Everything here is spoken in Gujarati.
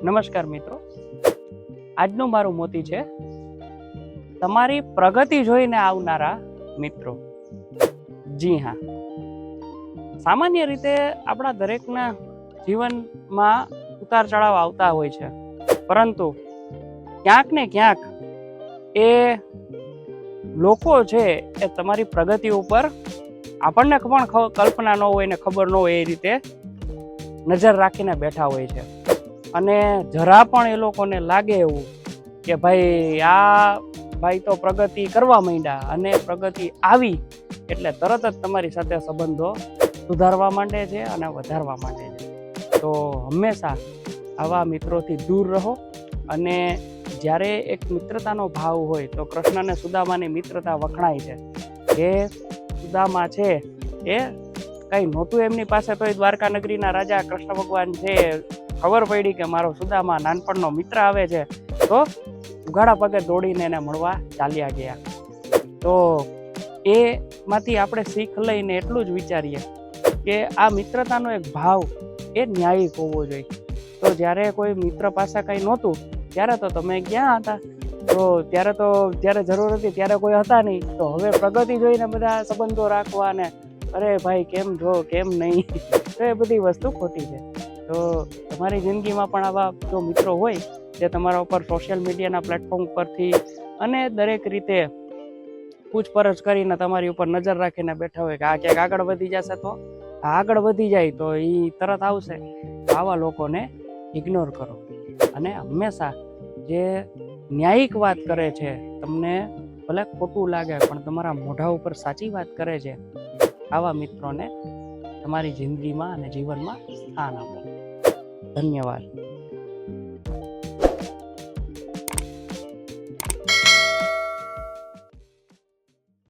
નમસ્કાર મિત્રો, આજનું મારું મોતી છે તમારી પ્રગતિ જોઈને આવનારા મિત્રો. જી હા, સામાન્ય રીતે આપણા દરેકના જીવનમાં ઉતાર ચઢાવ આવતા હોય છે, પરંતુ ક્યાંક ને ક્યાંક એ લોકો છે એ તમારી પ્રગતિ ઉપર આપણને પણ કલ્પના ન હોય ને ખબર ન હોય એ રીતે નજર રાખીને બેઠા હોય છે. અને જરા પણ એ લોકોને લાગે એવું કે ભાઈ આ ભાઈ તો પ્રગતિ કરવા માંડ્યા અને પ્રગતિ આવી એટલે તરત જ તમારી સાથે સંબંધો સુધારવા માંડે છે અને વધારવા માંડે છે. તો હંમેશા આવા મિત્રોથી દૂર રહો. અને જ્યારે એક મિત્રતાનો ભાવ હોય તો કૃષ્ણ અને સુદામાની મિત્રતા વખણાય છે. એ સુદામા છે એ કંઈ નહોતું એમની પાસે, તો એ દ્વારકા નગરીના રાજા કૃષ્ણ ભગવાન છે, ખબર પડી કે મારો સુદામા નાનપણનો મિત્ર આવે છે, તો ઉઘાડા પગે દોડીને એને મળવા ચાલ્યા ગયા. તો એમાંથી આપણે શીખ લઈને એટલું જ વિચારીએ કે આ મિત્રતાનો એક ભાવ એ ન્યાયિક હોવો જોઈએ. તો જ્યારે કોઈ મિત્ર પાસે કંઈ નહોતું ત્યારે તો તમે ક્યાં હતા? તો જ્યારે જરૂર હતી ત્યારે કોઈ હતા નહીં. તો હવે પ્રગતિ જોઈને બધા સંબંધો રાખવા ને અરે ભાઈ કેમ છો કેમ નહીં, તો એ બધી વસ્તુ ખોટી છે. તો તમારી જિંદગીમાં પણ આવા જો મિત્રો હોય જે તમારા ઉપર સોશિયલ મીડિયાના પ્લેટફોર્મ પરથી અને દરેક રીતે પૂછપરછ કરીને તમારી ઉપર નજર રાખીને બેઠા હોય કે આ ક્યાંક આગળ વધી જશે, તો આગળ વધી જાય તો એ તરત આવશે. આવા લોકોને ઇગ્નોર કરો અને હંમેશા જે ન્યાયિક વાત કરે છે, તમને ભલે ખોટું લાગે પણ તમારા મોઢા ઉપર સાચી વાત કરે છે, આવા મિત્રોને તમારી જિંદગીમાં અને જીવનમાં સ્થાન આપો. ધન્યવાદ.